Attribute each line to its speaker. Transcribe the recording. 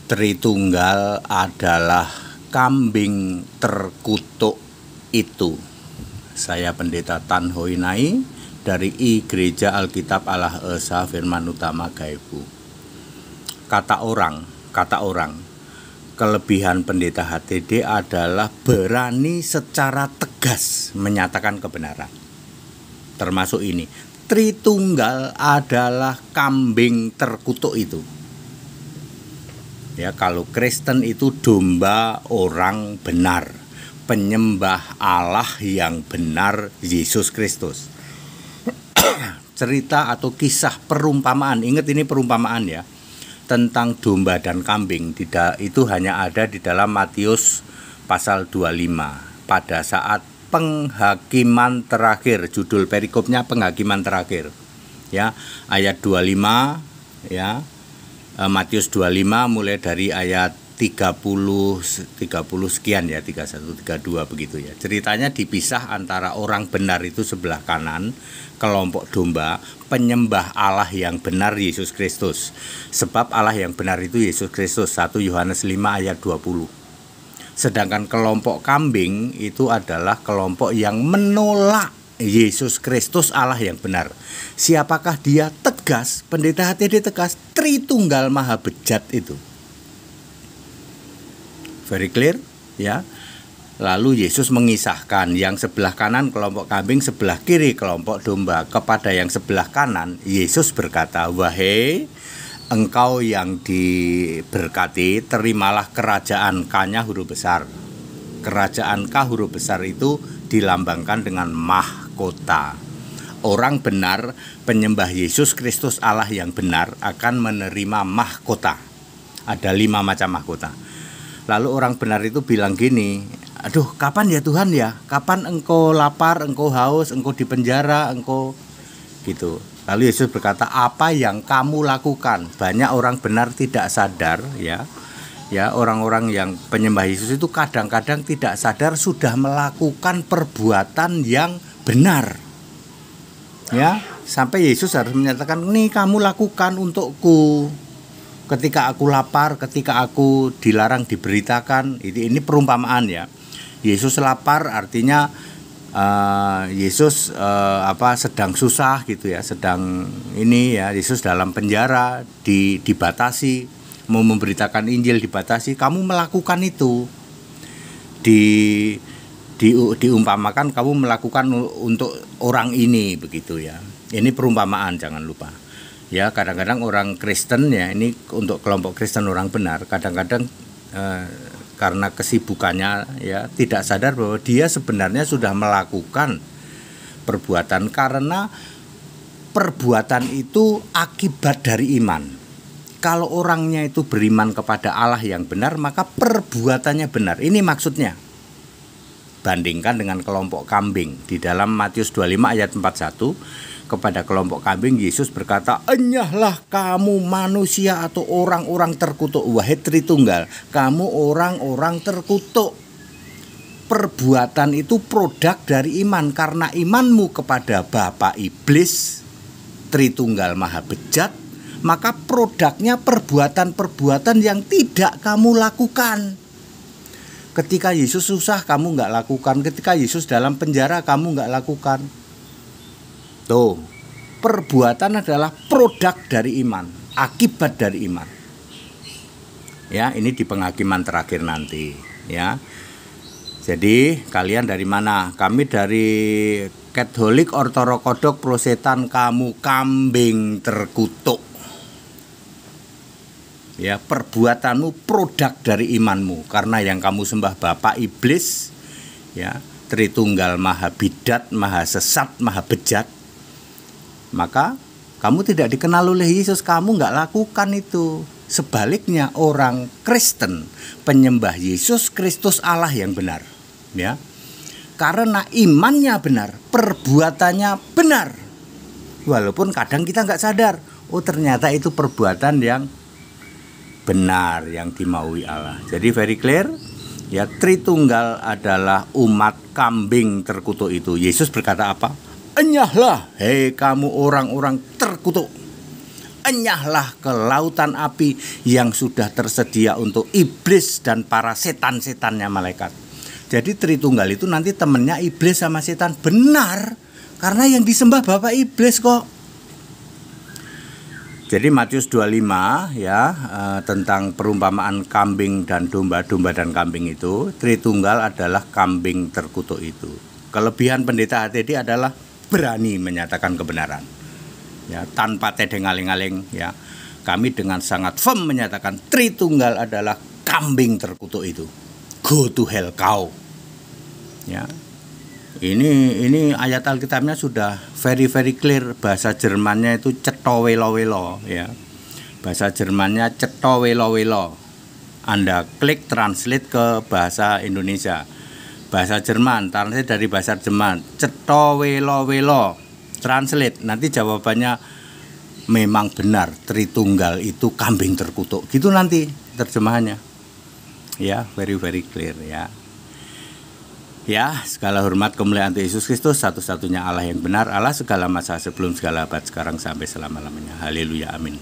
Speaker 1: Tritunggal adalah kambing terkutuk itu. Saya Pendeta Tan Hoi Nai dari I Gereja Alkitab Allah Esa Firman Utama Gaibu. Kata orang, kelebihan Pendeta HTD adalah berani secara tegas menyatakan kebenaran. Termasuk ini, Tritunggal adalah kambing terkutuk itu. Ya, kalau Kristen itu domba orang benar, penyembah Allah yang benar, Yesus Kristus. Cerita atau kisah perumpamaan, ingat ini perumpamaan ya, tentang domba dan kambing itu hanya ada di dalam Matius pasal 25 pada saat penghakiman terakhir. Judul perikopnya penghakiman terakhir ya, ayat 25 ya, Matius 25 mulai dari ayat 30 sekian ya, 31 32 begitu ya. Ceritanya dipisah antara orang benar itu sebelah kanan, kelompok domba, penyembah Allah yang benar Yesus Kristus. Sebab Allah yang benar itu Yesus Kristus, 1 Yohanes 5 ayat 20. Sedangkan kelompok kambing itu adalah kelompok yang menolak Yesus Kristus Allah yang benar. Siapakah dia? Tegas, Pendeta HTD tegas, Tritunggal Maha Bejat itu. Very clear ya. Lalu Yesus mengisahkan yang sebelah kanan kelompok kambing, sebelah kiri kelompok domba. Kepada yang sebelah kanan Yesus berkata, "Wahai engkau yang diberkati, terimalah kerajaan K-nya huruf besar." Kerajaan K huruf besar itu dilambangkan dengan mahkota. Orang benar, penyembah Yesus Kristus Allah yang benar akan menerima mahkota. Ada 5 macam mahkota. Lalu orang benar itu bilang gini, "Aduh, kapan ya Tuhan ya? Kapan engkau lapar, engkau haus, engkau di penjara, engkau gitu." Lalu Yesus berkata, "Apa yang kamu lakukan?" Banyak orang benar tidak sadar ya. Ya, orang-orang yang penyembah Yesus itu kadang-kadang tidak sadar sudah melakukan perbuatan yang benar. Ya, sampai Yesus harus menyatakan, "Nih kamu lakukan untukku. Ketika aku lapar, ketika aku dilarang diberitakan." Ini perumpamaan ya. Yesus lapar artinya Yesus sedang susah gitu ya, sedang ini ya, Yesus dalam penjara, dibatasi, mau memberitakan Injil dibatasi. Kamu melakukan itu, diumpamakan kamu melakukan untuk orang ini begitu ya. Ini perumpamaan, jangan lupa. Ya, kadang-kadang orang Kristen ya, ini untuk kelompok Kristen orang benar, kadang-kadang karena kesibukannya ya tidak sadar bahwa dia sebenarnya sudah melakukan perbuatan, karena perbuatan itu akibat dari iman. Kalau orangnya itu beriman kepada Allah yang benar, maka perbuatannya benar. Ini maksudnya. Bandingkan dengan kelompok kambing. Di dalam Matius 25 ayat 41, kepada kelompok kambing Yesus berkata, "Enyahlah kamu manusia atau orang-orang terkutuk, wahai Tritunggal, kamu orang-orang terkutuk." Perbuatan itu produk dari iman, karena imanmu kepada Bapa Iblis, Tritunggal Maha Bejat, maka produknya perbuatan-perbuatan yang tidak kamu lakukan. Ketika Yesus susah kamu nggak lakukan, ketika Yesus dalam penjara kamu nggak lakukan. Tuh, perbuatan adalah produk dari iman, akibat dari iman. Ya, ini di penghakiman terakhir nanti ya. Jadi kalian dari mana? Kami dari Katolik, Ortodok, Protesan, kamu kambing terkutuk. Ya, perbuatanmu produk dari imanmu, karena yang kamu sembah Bapa Iblis ya, Tritunggal Maha Bidat, Maha Sesat, Maha Bejat. Maka kamu tidak dikenal oleh Yesus, kamu nggak lakukan itu. Sebaliknya orang Kristen, penyembah Yesus Kristus Allah yang benar ya, karena imannya benar, perbuatannya benar. Walaupun kadang kita nggak sadar, oh ternyata itu perbuatan yang benar, yang dimaui Allah. Jadi very clear ya, Tritunggal adalah umat kambing terkutuk itu. Yesus berkata apa? "Enyahlah, hei kamu orang-orang terkutuk. enyahlah ke lautan api yang sudah tersedia untuk iblis dan para setan-setannya malaikat. Jadi Tritunggal itu nanti temennya iblis sama setan. Benar, karena yang disembah Bapak iblis kok. Jadi Matius 25 ya, tentang perumpamaan kambing dan domba, domba dan kambing itu, Tritunggal adalah kambing terkutuk itu. Kelebihan pendeta HTD adalah berani menyatakan kebenaran. Ya, tanpa tedeng-aling-aling ya. Kami dengan sangat firm menyatakan Tritunggal adalah kambing terkutuk itu. Go to hell kau. Ya. Ini ayat Alkitabnya sudah very clear. Bahasa Jermannya itu cetowelo-welo ya. Bahasa Jermannya cetowelo-welo. Anda klik translate ke bahasa Indonesia. Bahasa Jerman, translate dari bahasa Jerman, cetowelo-welo. Translate, nanti jawabannya memang benar Tritunggal itu kambing terkutuk. Gitu nanti terjemahannya. Ya, very clear ya. Ya, segala hormat kemuliaan untuk Yesus Kristus, satu-satunya Allah yang benar, Allah segala masa sebelum segala abad, sekarang sampai selama-lamanya. Haleluya, amin.